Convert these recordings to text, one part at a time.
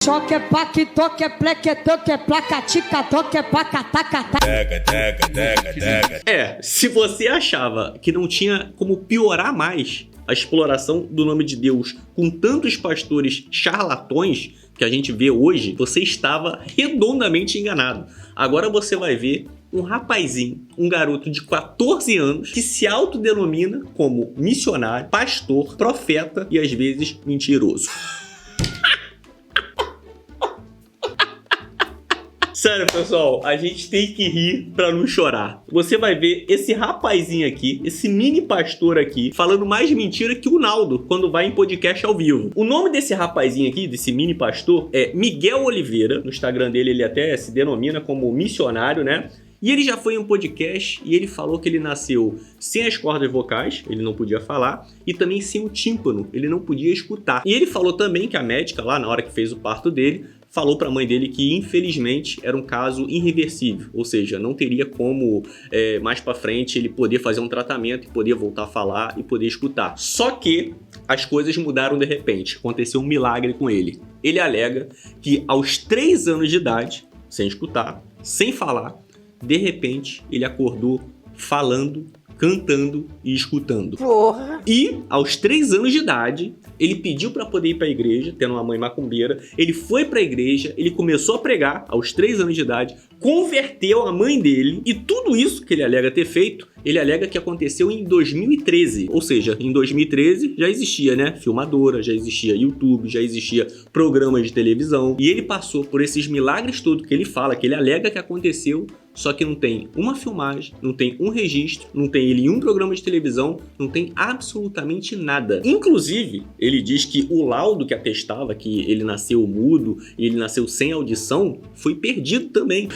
Choque, paque, toque, pleque, toque, placatica, toque, pacataca. Se você achava que não tinha como piorar mais a exploração do nome de Deus com tantos pastores charlatões que a gente vê hoje, você estava redondamente enganado. Agora você vai ver um rapazinho, um garoto de 14 anos que se autodenomina como missionário, pastor, profeta e às vezes mentiroso. Sério, pessoal, a gente tem que rir pra não chorar. Você vai ver esse rapazinho aqui, esse mini pastor aqui, falando mais mentira que o Naldo quando vai em podcast ao vivo. O nome desse rapazinho aqui, desse mini pastor, é Miguel Oliveira. No Instagram dele ele até se denomina como missionário, né? E ele já foi em um podcast e ele falou que ele nasceu sem as cordas vocais, ele não podia falar, e também sem o tímpano, ele não podia escutar. E ele falou também que a médica lá, na hora que fez o parto dele, falou para a mãe dele que infelizmente era um caso irreversível, ou seja, não teria como mais para frente ele poder fazer um tratamento e poder voltar a falar e poder escutar. Só que as coisas mudaram de repente, aconteceu um milagre com ele. Ele alega que aos 3 anos de idade, sem escutar, sem falar, de repente ele acordou falando, cantando e escutando. Porra! E aos 3 anos de idade, ele pediu para poder ir para a igreja, tendo uma mãe macumbeira. Ele foi para a igreja, ele começou a pregar aos 3 anos de idade, converteu a mãe dele. E tudo isso que ele alega ter feito, ele alega que aconteceu em 2013. Ou seja, em 2013 já existia, né? Filmadora, já existia YouTube, já existia programas de televisão. E ele passou por esses milagres todos que ele fala, que ele alega que aconteceu, só que não tem uma filmagem, não tem um registro, não tem ele em um programa de televisão, não tem absolutamente nada. Inclusive, ele diz que o laudo que atestava que ele nasceu mudo e ele nasceu sem audição foi perdido também.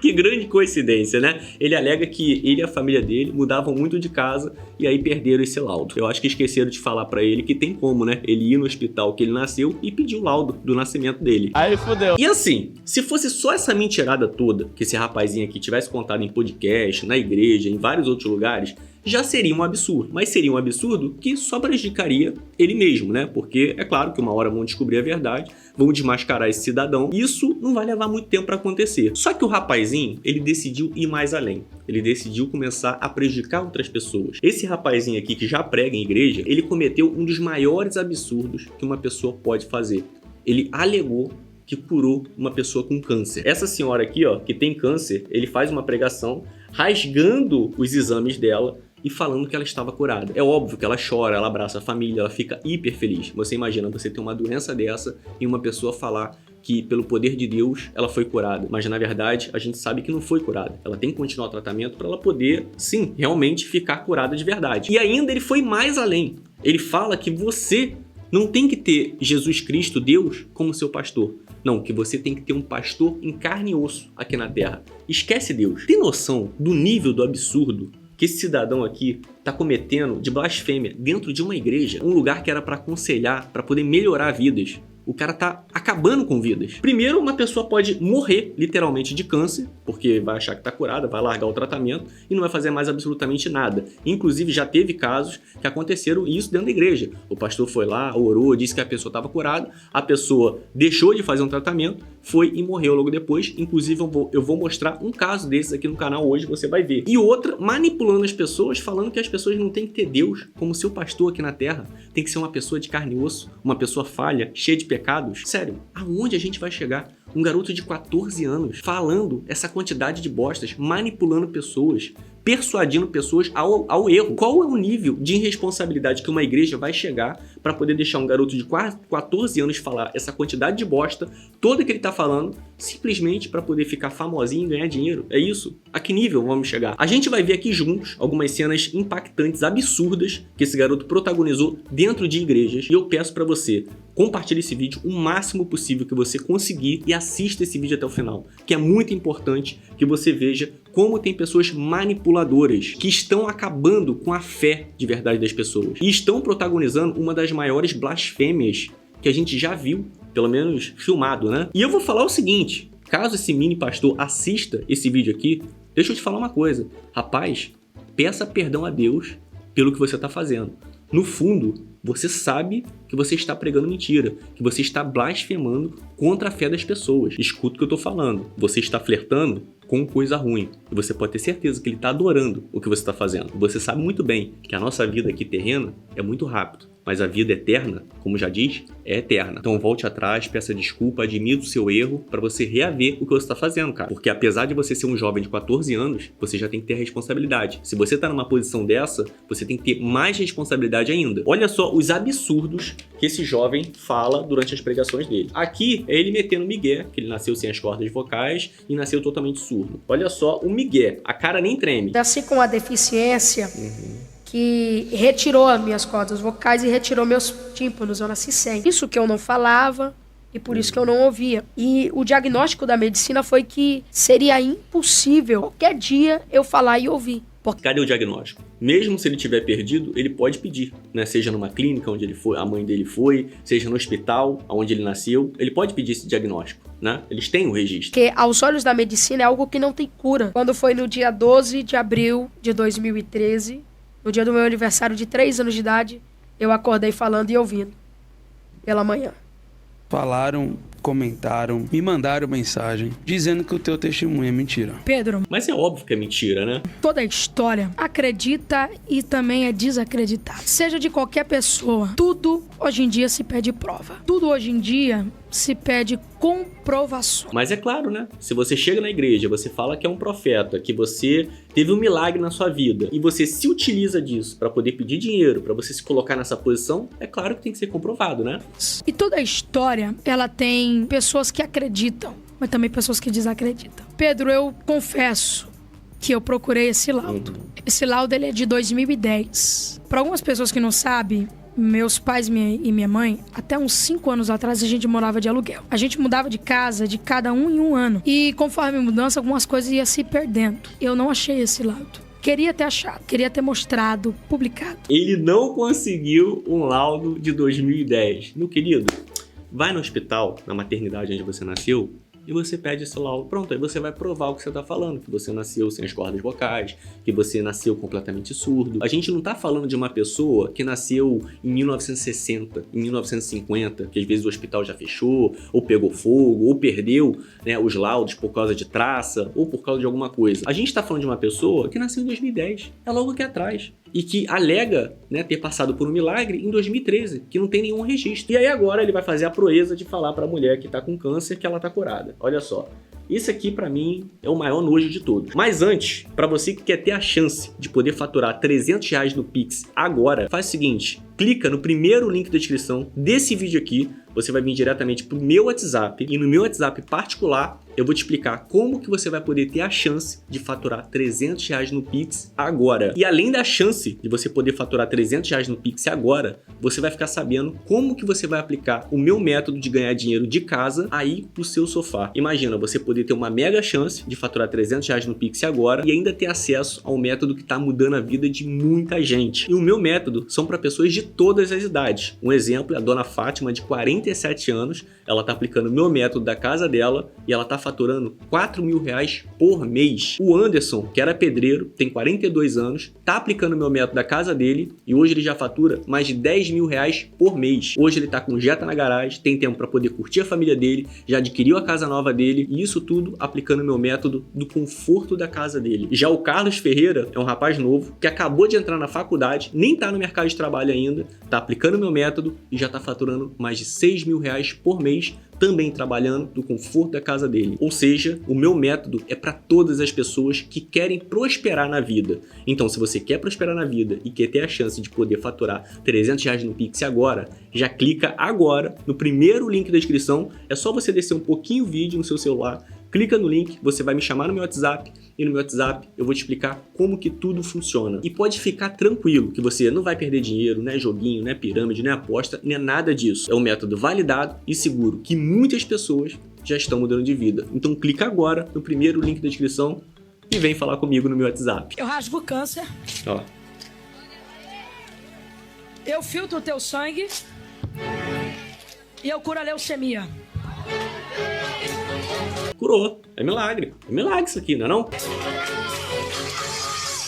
Que grande coincidência, né? Ele alega que ele e a família dele mudavam muito de casa e aí perderam esse laudo. Eu acho que esqueceram de falar pra ele que tem como, né? Ele ir no hospital que ele nasceu e pedir o laudo do nascimento dele. Aí fodeu. E assim, se fosse só essa mentirada toda que esse rapazinho aqui tivesse contado em podcast, na igreja, em vários outros lugares, já seria um absurdo. Mas seria um absurdo que só prejudicaria ele mesmo, né? Porque é claro que uma hora vão descobrir a verdade, vão desmascarar esse cidadão. Isso não vai levar muito tempo para acontecer. Só que o rapazinho, ele decidiu ir mais além. Ele decidiu começar a prejudicar outras pessoas. Esse rapazinho aqui que já prega em igreja, ele cometeu um dos maiores absurdos que uma pessoa pode fazer. Ele alegou que curou uma pessoa com câncer. Essa senhora aqui, ó, que tem câncer, ele faz uma pregação rasgando os exames dela e falando que ela estava curada. É óbvio que ela chora, ela abraça a família, ela fica hiper feliz. Você imagina você ter uma doença dessa e uma pessoa falar que pelo poder de Deus ela foi curada. Mas na verdade a gente sabe que não foi curada. Ela tem que continuar o tratamento para ela poder, sim, realmente ficar curada de verdade. E ainda ele foi mais além. Ele fala que você não tem que ter Jesus Cristo, Deus, como seu pastor. Não, que você tem que ter um pastor em carne e osso aqui na Terra. Esquece Deus. Tem noção do nível do absurdo que esse cidadão aqui está cometendo de blasfêmia dentro de uma igreja? Um lugar que era para aconselhar, para poder melhorar vidas. O cara tá acabando com vidas. Primeiro, uma pessoa pode morrer literalmente de câncer, porque vai achar que tá curada, vai largar o tratamento e não vai fazer mais absolutamente nada. Inclusive, já teve casos que aconteceram isso dentro da igreja. O pastor foi lá, orou, disse que a pessoa estava curada, a pessoa deixou de fazer um tratamento, foi e morreu logo depois. Inclusive, eu vou mostrar um caso desses aqui no canal hoje, você vai ver. E outra, manipulando as pessoas, falando que as pessoas não têm que ter Deus como seu pastor aqui na Terra. Tem que ser uma pessoa de carne e osso, uma pessoa falha, cheia de pecados. Sério, aonde a gente vai chegar? Um garoto de 14 anos falando essa quantidade de bostas, manipulando pessoas, persuadindo pessoas ao erro. Qual é o nível de irresponsabilidade que uma igreja vai chegar para poder deixar um garoto de 14 anos falar essa quantidade de bosta toda que ele tá falando, simplesmente para poder ficar famosinho e ganhar dinheiro? É isso? A que nível vamos chegar? A gente vai ver aqui juntos algumas cenas impactantes, absurdas, que esse garoto protagonizou dentro de igrejas. E eu peço para você, compartilhe esse vídeo o máximo possível que você conseguir e assista esse vídeo até o final, que é muito importante que você veja como tem pessoas manipuladoras que estão acabando com a fé de verdade das pessoas e estão protagonizando uma das maiores blasfêmias que a gente já viu, pelo menos filmado, né? E eu vou falar o seguinte, caso esse mini pastor assista esse vídeo aqui, deixa eu te falar uma coisa, rapaz, peça perdão a Deus pelo que você está fazendo. No fundo, você sabe que você está pregando mentira, que você está blasfemando contra a fé das pessoas. Escuta o que eu tô falando. Você está flertando com coisa ruim. E você pode ter certeza que ele está adorando o que você está fazendo. Você sabe muito bem que a nossa vida aqui terrena é muito rápido. Mas a vida eterna, como já diz, é eterna. Então volte atrás, peça desculpa, admita o seu erro para você reaver o que você está fazendo, cara. Porque apesar de você ser um jovem de 14 anos, você já tem que ter responsabilidade. Se você tá numa posição dessa, você tem que ter mais responsabilidade ainda. Olha só os absurdos que esse jovem fala durante as pregações dele. Aqui é ele metendo migué, que ele nasceu sem as cordas vocais e nasceu totalmente surdo. Olha só o migué, a cara nem treme. Nasci com a deficiência que retirou as minhas cordas vocais e retirou meus tímpanos, eu nasci sem. Isso que eu não falava e por isso que eu não ouvia. E o diagnóstico da medicina foi que seria impossível qualquer dia eu falar e ouvir. Cadê o diagnóstico? Mesmo se ele tiver perdido, ele pode pedir, né? Seja numa clínica onde ele foi, a mãe dele foi, seja no hospital onde ele nasceu, ele pode pedir esse diagnóstico, né? Eles têm o registro. Porque aos olhos da medicina é algo que não tem cura. Quando foi no dia 12 de abril de 2013, no dia do meu aniversário de 3 anos de idade, eu acordei falando e ouvindo pela manhã. Falaram, comentaram, me mandaram mensagem dizendo que o teu testemunho é mentira. Pedro, Mas é óbvio que é mentira, né? toda a história acredita e também é desacreditada. Seja de qualquer pessoa, tudo hoje em dia se pede prova. Tudo hoje em dia se pede comprovação. Mas é claro, né? Se você chega na igreja, você fala que é um profeta, que você teve um milagre na sua vida e você se utiliza disso para poder pedir dinheiro, para você se colocar nessa posição, é claro que tem que ser comprovado, né? E toda a história, ela tem pessoas que acreditam, mas também pessoas que desacreditam. Pedro, eu confesso que eu procurei esse laudo. Esse laudo ele é de 2010. Para algumas pessoas que não sabem, meus pais e minha mãe, até uns 5 anos atrás, a gente morava de aluguel. A gente mudava de casa de cada um em um ano. E conforme a mudança, algumas coisas iam se perdendo. Eu não achei esse laudo. Queria ter achado, queria ter mostrado, publicado. Ele não conseguiu um laudo de 2010. Meu querido, vai no hospital, na maternidade onde você nasceu, e você pede esse laudo. Pronto, aí você vai provar o que você tá falando, que você nasceu sem as cordas vocais, que você nasceu completamente surdo. A gente não tá falando de uma pessoa que nasceu em 1960, em 1950, que às vezes o hospital já fechou, ou pegou fogo, ou perdeu, né, os laudos por causa de traça, ou por causa de alguma coisa. A gente tá falando de uma pessoa que nasceu em 2010, é logo aqui atrás. E que alega, né, ter passado por um milagre em 2013, que não tem nenhum registro. E aí agora ele vai fazer a proeza de falar pra mulher que tá com câncer que ela tá curada. Olha só. Isso aqui pra mim é o maior nojo de todos. Mas antes, pra você que quer ter a chance de poder faturar R$300 no Pix agora, faz o seguinte, clica no primeiro link da descrição desse vídeo aqui, você vai vir diretamente pro meu WhatsApp e no meu WhatsApp particular eu vou te explicar como que você vai poder ter a chance de faturar R$300 no Pix agora. E além da chance de você poder faturar R$300 no Pix agora, você vai ficar sabendo como que você vai aplicar o meu método de ganhar dinheiro de casa aí no seu sofá. Imagina você poder ter uma mega chance de faturar R$300 no Pix agora e ainda ter acesso ao método que está mudando a vida de muita gente. E o meu método são para pessoas de todas as idades. Um exemplo é a dona Fátima, de 47 anos, ela está aplicando o meu método da casa dela e ela está faturando R$4.000 por mês. O Anderson, que era pedreiro, tem 42 anos, está aplicando o meu método da casa dele e hoje ele já fatura mais de R$10.000 por mês. Hoje ele está com Jetta na garagem, tem tempo para poder curtir a família dele, já adquiriu a casa nova dele e isso tudo aplicando o meu método do conforto da casa dele. Já o Carlos Ferreira é um rapaz novo que acabou de entrar na faculdade, nem está no mercado de trabalho ainda, está aplicando o meu método e já está faturando mais de R$6.000 por mês, também trabalhando do conforto da casa dele. Ou seja, o meu método é para todas as pessoas que querem prosperar na vida. Então, se você quer prosperar na vida e quer ter a chance de poder faturar R$300 no Pix agora, já clica agora no primeiro link da descrição. É só você descer um pouquinho o vídeo no seu celular, clica no link, você vai me chamar no meu WhatsApp e no meu WhatsApp eu vou te explicar como que tudo funciona. E pode ficar tranquilo que você não vai perder dinheiro, não é joguinho, não é pirâmide, não é aposta, não é nada disso. É um método validado e seguro que muitas pessoas já estão mudando de vida. Então clica agora no primeiro link da descrição e vem falar comigo no meu WhatsApp. Eu rasgo o câncer, Ó. eu filtro o teu sangue e eu curo a leucemia. Curou. É milagre. É milagre isso aqui, não é não?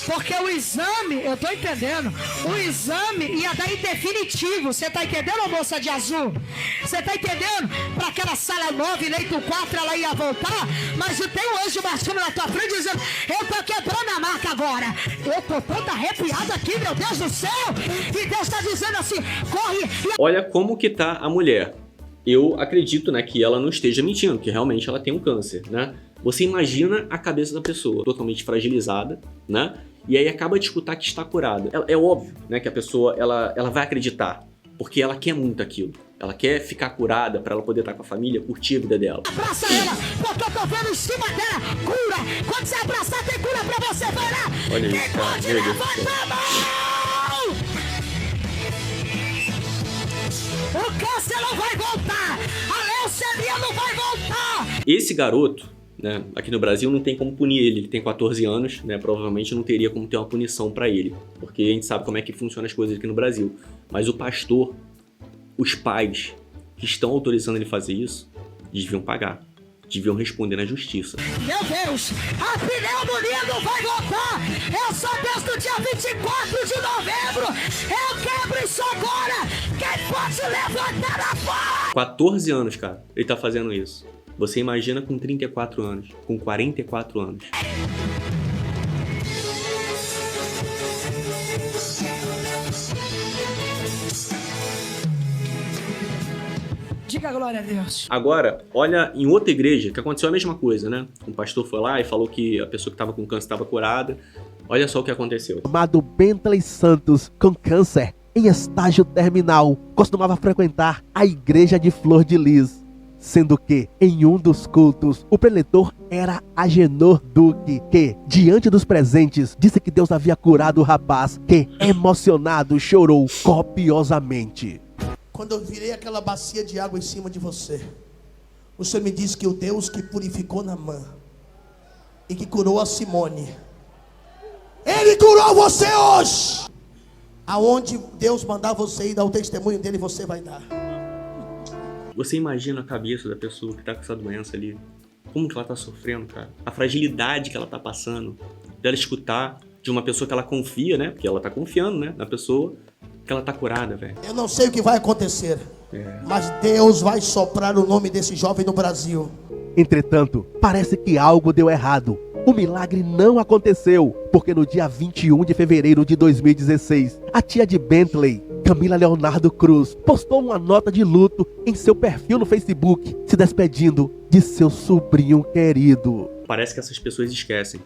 Porque o exame, eu tô entendendo, o exame ia dar em definitivo. Você tá entendendo, moça de azul? Você tá entendendo? Pra aquela sala 9, leito 4, ela ia voltar, mas tem um anjo marchando na tua frente dizendo, eu tô quebrando a marca agora. Eu tô toda arrepiada aqui, meu Deus do céu. E Deus tá dizendo assim, corre. Olha como que tá a mulher. Eu acredito, né, que ela não esteja mentindo, que realmente ela tem um câncer, né? Você imagina a cabeça da pessoa totalmente fragilizada, né? E aí acaba de escutar que está curada. É óbvio, né, que a pessoa ela vai acreditar, porque ela quer muito aquilo. Ela quer ficar curada para ela poder estar com a família, curtir a vida dela. Abraça ela, porque eu tô vendo em cima dela cura. Quando você abraçar, tem cura pra você, vai lá. Olha Quem isso, cara. pode Meu Deus do levantar céu. a mão? O câncer não vai voltar. A leucemia não vai voltar. Esse garoto, né, aqui no Brasil não tem como punir ele. Ele tem 14 anos, né? Provavelmente não teria como ter uma punição para ele, porque a gente sabe como é que funcionam as coisas aqui no Brasil. Mas o pastor, os pais que estão autorizando ele fazer isso, deviam pagar. Deviam responder na justiça. Meu Deus, a pneumonia não vai voltar. Eu sou Deus do dia 24 de novembro. Eu quebro isso agora. Quem pode levantar a voz? 14 anos, cara, ele tá fazendo isso. Você imagina com 34 anos, com 44 anos. Diga glória a Deus. Agora, olha em outra igreja que aconteceu a mesma coisa, né? Um pastor foi lá e falou que a pessoa que estava com câncer estava curada. Olha só o que aconteceu. Chamado Bentley Santos, com câncer em estágio terminal, costumava frequentar a igreja de Flor de Lis, sendo que, em um dos cultos, o preletor era Agenor Duque, que, diante dos presentes, disse que Deus havia curado o rapaz, que, emocionado, chorou copiosamente. Quando eu virei aquela bacia de água em cima de você, o Senhor me disse que o Deus que purificou Naamã e que curou a Simone, Ele curou você hoje. Aonde Deus mandar você ir dar o testemunho dele, você vai dar. Você imagina a cabeça da pessoa que tá com essa doença ali? Como que ela tá sofrendo, cara? A fragilidade que ela tá passando, dela escutar de uma pessoa que ela confia, né? Porque ela tá confiando, né? Na pessoa que ela tá curada, velho. Eu não sei o que vai acontecer, mas Deus vai soprar o nome desse jovem no Brasil. Entretanto, parece que algo deu errado. O milagre não aconteceu, porque no dia 21 de fevereiro de 2016, a tia de Bentley, Camila Leonardo Cruz, postou uma nota de luto em seu perfil no Facebook, se despedindo de seu sobrinho querido. Parece que essas pessoas esquecem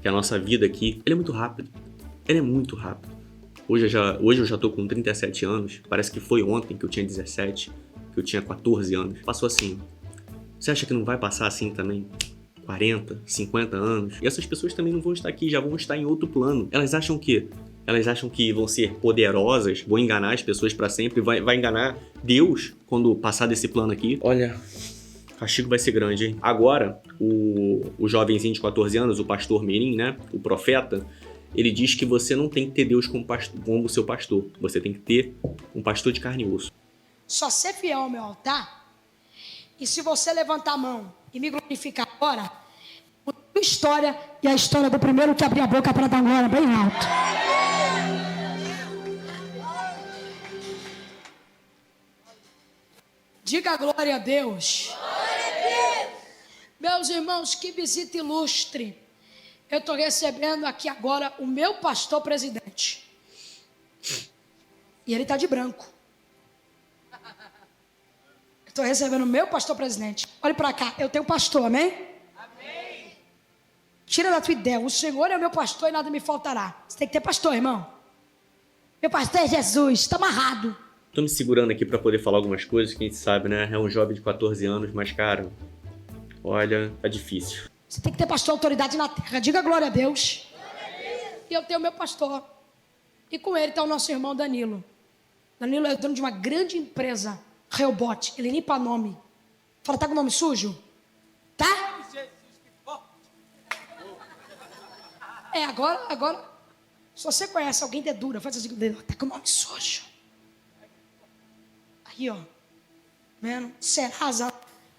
que a nossa vida aqui, ela é muito rápida. Ela é muito rápida. Hoje eu já tô com 37 anos, parece que foi ontem que eu tinha 17, que eu tinha 14 anos. Passou assim. Você acha que não vai passar assim também? 40, 50 anos. E essas pessoas também não vão estar aqui, já vão estar em outro plano. Elas acham que vão ser poderosas, vão enganar as pessoas pra sempre, vai enganar Deus quando passar desse plano aqui. Olha, o castigo vai ser grande, hein? Agora, o jovenzinho de 14 anos, o pastor Mirim, né? O profeta, ele diz que você não tem que ter Deus como seu pastor. Você tem que ter um pastor de carne e osso. Só ser fiel ao meu altar. E se você levantar a mão e me glorificar agora, a tua história e a história do primeiro que abriu a boca para dar glória bem alto. Diga glória a Deus. Meus irmãos, que visita ilustre. Eu estou recebendo aqui agora o meu pastor presidente. E ele está de branco. Estou recebendo o meu pastor presidente. Olhe para cá, eu tenho pastor, amém? Amém. Tira da tua ideia, o Senhor é o meu pastor e nada me faltará. Você tem que ter pastor, irmão. Meu pastor é Jesus, está amarrado. Tô me segurando aqui pra poder falar algumas coisas que a gente sabe, né? É um jovem de 14 anos, mas, cara, olha, tá difícil. Você tem que ter pastor autoridade na terra. Diga glória a Deus. E eu tenho o meu pastor. E com ele está o nosso irmão Danilo. Danilo é dono de uma grande empresa, Reobot. Ele limpa nome. Fala, tá com o nome sujo? Tá? É, agora. Se você conhece alguém de dura, faz assim com o dedo. Tá com o nome sujo. Aí, ó. Vendo? Serasa.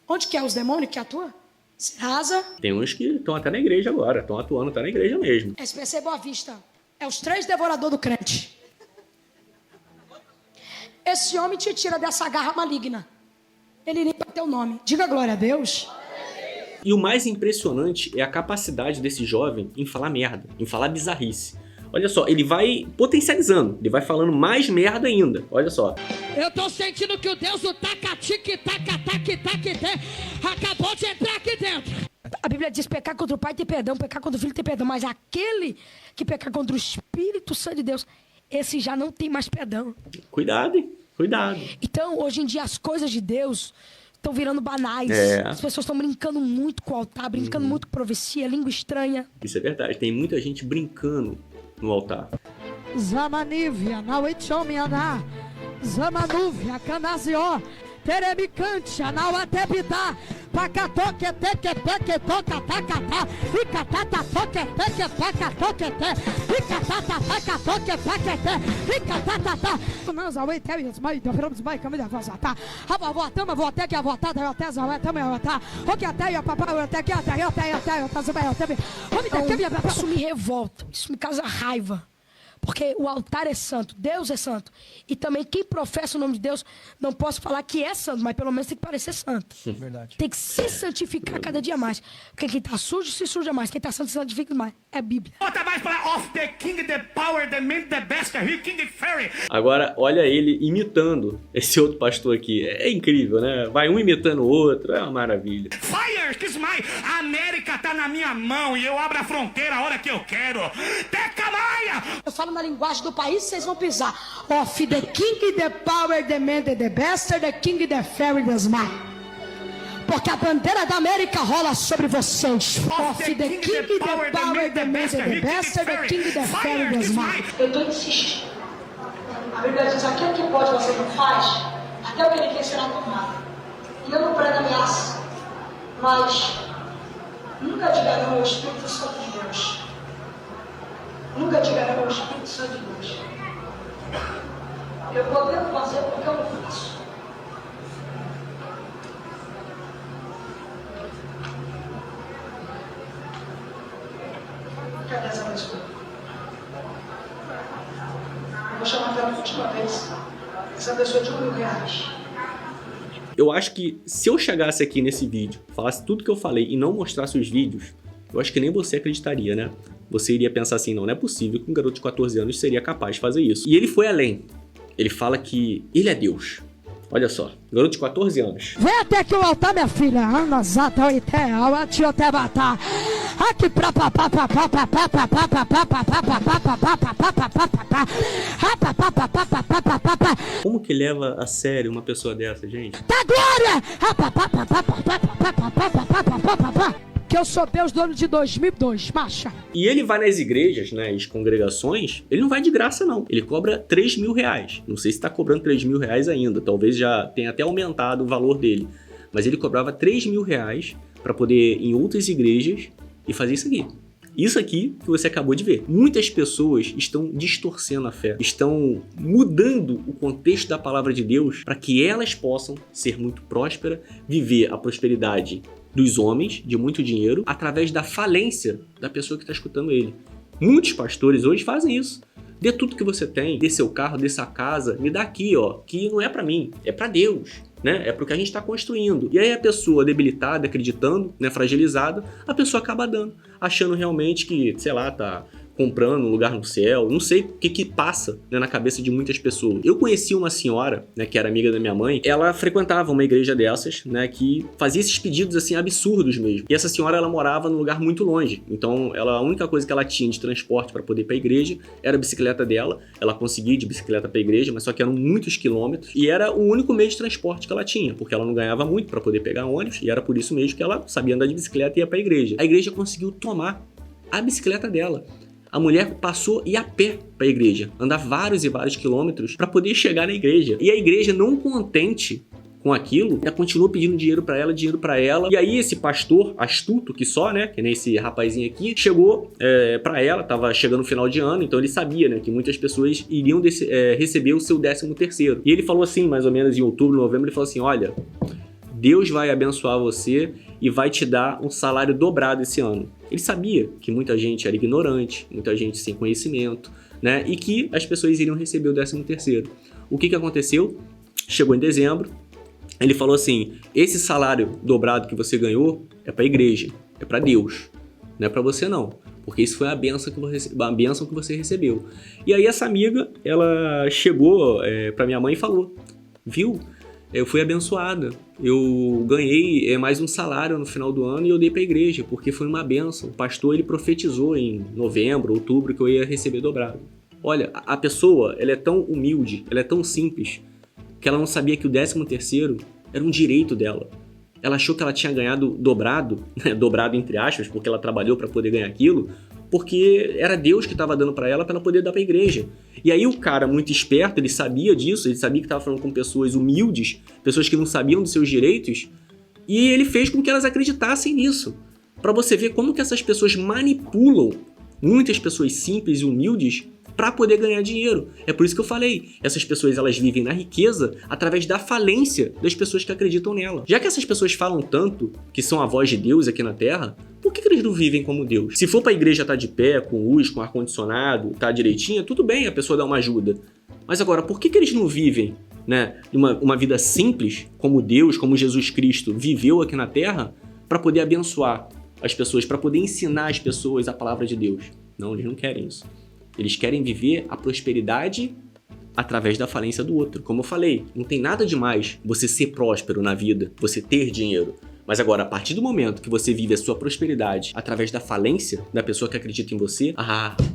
Onde que é os demônios que atua? Serasa, Tem uns que estão até na igreja agora, estão atuando até na igreja mesmo. SPC Boa Vista. É os 3 devoradores do crente. Esse homem te tira dessa garra maligna. Ele limpa teu nome. Diga glória a Deus. E o mais impressionante é a capacidade desse jovem em falar merda, em falar bizarrice. Olha só, ele vai potencializando, ele vai falando mais merda ainda. Olha só. Eu tô sentindo que o Deus do acabou de entrar aqui dentro. A Bíblia diz pecar contra o Pai tem perdão, pecar contra o Filho tem perdão. Mas aquele que pecar contra o Espírito Santo de Deus, esse já não tem mais perdão. Cuidado, hein? Cuidado. Então, hoje em dia, as coisas de Deus estão virando banais. As pessoas estão brincando muito com o altar, brincando muito com profecia, língua estranha. Isso é verdade, tem muita gente brincando no altar. Zamanívia, Nauichomianá, Zamanúvia, Canazio, Terebicantia, Nauatebidá, Pacatoque, Teque, Toca, Tacatá, Icatata, Toque, Pacatoque, Icatata, Pacatoque, Paqueté, Icatata, Nanzauê, Tebias, Mai, Dobramos, Mai, Camida, Vazatá, Avotama, Voteque, Avotada, Ioteza, Tama, Iotá, Roqueteia, Papai, Oteque, Oteia, isso me revolta, isso me causa raiva. Porque o altar é santo, Deus é santo. E também quem professa o nome de Deus, não posso falar que é santo, mas pelo menos tem que parecer santo. Verdade. Tem que se santificar cada dia mais. Porque quem está sujo, se suja mais. Quem está santo, se santifica mais. É a Bíblia. Bota mais para of the king, the power, the man, the best, the king, the fairy. Agora, olha ele imitando esse outro pastor aqui. É incrível, né? Vai um imitando o outro, é uma maravilha. Fire, kiss my. A América tá na minha mão e eu abro a fronteira a hora que eu quero. Tecamaia! Eu falo na linguagem do país, vocês vão pisar. Of the king, the power, the man, the best, the king, the fairy, the smile. Porque a bandeira da América rola sobre vocês. Of the king, the power, the man, the best, the king, the fairy, the smile. Eu tô insistindo. A Bíblia diz, aquilo que pode você não faz, até o que ele quer será tomado. E eu não prego ameaça, mas nunca diga não ao Espírito Santo de Deus. Nunca diga não ao Espírito Santo de Deus. Eu poderia fazer porque eu não faço. Cadê essa pessoa? Eu vou chamar pela última vez essa pessoa de R$1.000. Eu acho que se eu chegasse aqui nesse vídeo, falasse tudo que eu falei e não mostrasse os vídeos, eu acho que nem você acreditaria, né? Você iria pensar assim, não é possível que um garoto de 14 anos seria capaz de fazer isso. E ele foi além. Ele fala que ele é Deus. Olha só, garoto de 14 anos. Vem até aqui o altar, minha filha. Ana Zata, Oitea, Atiotebatá. Aqui pra Como que leva a sério uma pessoa dessa, gente? da glória! Que eu sou Deus do ano de 2002, marcha. E ele vai nas igrejas, nas congregações, ele não vai de graça não. Ele cobra R$3.000. Não sei se tá cobrando R$3.000 ainda, talvez já tenha até aumentado o valor dele. Mas ele cobrava R$3.000 para poder ir em outras igrejas e fazer isso aqui. Isso aqui que você acabou de ver. Muitas pessoas estão distorcendo a fé, estão mudando o contexto da palavra de Deus para que elas possam ser muito prósperas, viver a prosperidade dos homens, de muito dinheiro, através da falência da pessoa que está escutando ele. Muitos pastores hoje fazem isso. Dê tudo que você tem, dê seu carro, dê sua casa, me dá aqui, ó, que não é para mim, é para Deus, né? É pro que a gente está construindo. E aí a pessoa debilitada, acreditando, né, fragilizada, a pessoa acaba dando, achando realmente que, sei lá, tá comprando um lugar no céu, não sei o que passa, né, na cabeça de muitas pessoas. Eu conheci uma senhora, né, que era amiga da minha mãe, ela frequentava uma igreja dessas, né, que fazia esses pedidos, assim, absurdos mesmo. E essa senhora, ela morava num lugar muito longe, então a única coisa que ela tinha de transporte para poder ir pra igreja era a bicicleta dela. Ela conseguia ir de bicicleta pra igreja, mas só que eram muitos quilômetros, e era o único meio de transporte que ela tinha, porque ela não ganhava muito para poder pegar ônibus, e era por isso mesmo que ela sabia andar de bicicleta e ia pra igreja. A igreja conseguiu tomar a bicicleta dela. A mulher passou a ir a pé para a igreja, andar vários e vários quilômetros para poder chegar na igreja. E a igreja, não contente com aquilo, ela continuou pedindo dinheiro para ela. E aí esse pastor astuto que só, né, que nem esse rapazinho aqui, chegou para ela, tava chegando no final de ano, então ele sabia, né, que muitas pessoas iriam receber o seu 13º. E ele falou assim, mais ou menos em outubro, novembro, ele falou assim, olha, Deus vai abençoar você e vai te dar um salário dobrado esse ano. Ele sabia que muita gente era ignorante, muita gente sem conhecimento, né? E que as pessoas iriam receber o 13º. O que aconteceu? Chegou em dezembro, ele falou assim: esse salário dobrado que você ganhou é para a igreja, é para Deus, não é para você não, porque isso foi a bênção que você recebeu. E aí essa amiga, ela chegou para minha mãe e falou: viu? Eu fui abençoada, eu ganhei mais um salário no final do ano e eu dei para a igreja, porque foi uma bênção. O pastor, ele profetizou em novembro, outubro, que eu ia receber dobrado. Olha, a pessoa, ela é tão humilde, ela é tão simples, que ela não sabia que o 13º era um direito dela. Ela achou que ela tinha ganhado dobrado, né? Dobrado entre aspas, porque ela trabalhou para poder ganhar aquilo, porque era Deus que estava dando para ela poder dar para a igreja. E aí o cara, muito esperto, ele sabia disso, ele sabia que estava falando com pessoas humildes, pessoas que não sabiam dos seus direitos, e ele fez com que elas acreditassem nisso. Para você ver como que essas pessoas manipulam muitas pessoas simples e humildes para poder ganhar dinheiro. É por isso que eu falei, essas pessoas, elas vivem na riqueza através da falência das pessoas que acreditam nela. Já que essas pessoas falam tanto que são a voz de Deus aqui na Terra, por que eles não vivem como Deus? Se for para a igreja estar de pé, com luz, com ar-condicionado, tá direitinho, tudo bem, a pessoa dá uma ajuda. Mas agora, por que eles não vivem, né, uma vida simples, como Deus, como Jesus Cristo viveu aqui na Terra, para poder abençoar as pessoas, para poder ensinar as pessoas a palavra de Deus? Não, eles não querem isso. Eles querem viver a prosperidade através da falência do outro. Como eu falei, não tem nada demais você ser próspero na vida, você ter dinheiro. Mas agora, a partir do momento que você vive a sua prosperidade através da falência da pessoa que acredita em você,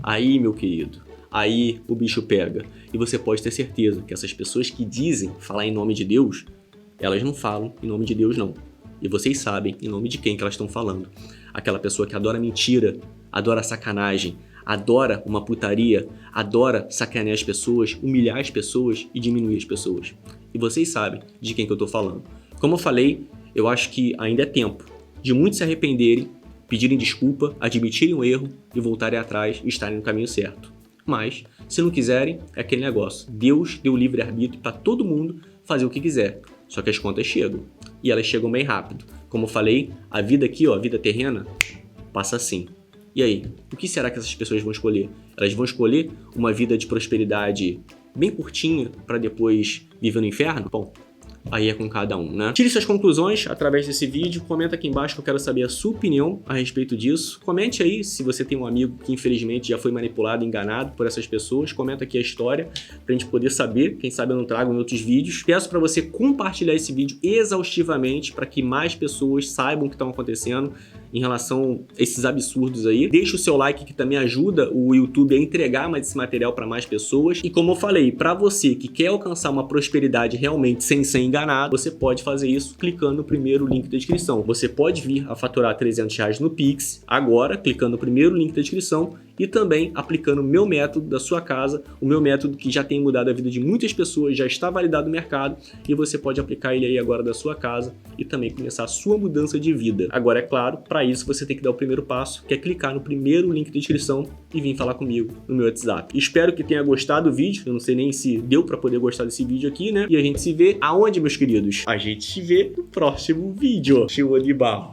aí, meu querido, aí o bicho pega. E você pode ter certeza que essas pessoas que dizem falar em nome de Deus, elas não falam em nome de Deus, não. E vocês sabem em nome de quem que elas estão falando. Aquela pessoa que adora mentira, adora sacanagem, adora uma putaria, adora sacanear as pessoas, humilhar as pessoas e diminuir as pessoas. E vocês sabem de quem que eu tô falando. Como eu falei, eu acho que ainda é tempo de muitos se arrependerem, pedirem desculpa, admitirem o erro e voltarem atrás e estarem no caminho certo. Mas, se não quiserem, é aquele negócio. Deus deu livre-arbítrio para todo mundo fazer o que quiser. Só que as contas chegam. E elas chegam bem rápido. Como eu falei, a vida aqui, ó, a vida terrena, passa assim. E aí, o que será que essas pessoas vão escolher? Elas vão escolher uma vida de prosperidade bem curtinha para depois viver no inferno? Bom, aí é com cada um, né? Tire suas conclusões através desse vídeo, comenta aqui embaixo que eu quero saber a sua opinião a respeito disso. Comente aí se você tem um amigo que infelizmente já foi manipulado, enganado por essas pessoas. Comenta aqui a história pra gente poder saber, quem sabe eu não trago em outros vídeos. Peço pra você compartilhar esse vídeo exaustivamente para que mais pessoas saibam o que está acontecendo em relação a esses absurdos aí. Deixa o seu like que também ajuda o YouTube a entregar mais esse material para mais pessoas. E como eu falei, para você que quer alcançar uma prosperidade realmente sem ser enganado, você pode fazer isso clicando no primeiro link da descrição. Você pode vir a faturar R$300 no Pix agora, clicando no primeiro link da descrição e também aplicando o meu método da sua casa, o meu método que já tem mudado a vida de muitas pessoas, já está validado no mercado e você pode aplicar ele aí agora da sua casa e também começar a sua mudança de vida. Agora, é claro, para isso você tem que dar o primeiro passo, que é clicar no primeiro link da descrição e vir falar comigo no meu WhatsApp. Espero que tenha gostado do vídeo, eu não sei nem se deu para poder gostar desse vídeo aqui, né? E a gente se vê aonde, meus queridos? A gente se vê no próximo vídeo. Show de barro.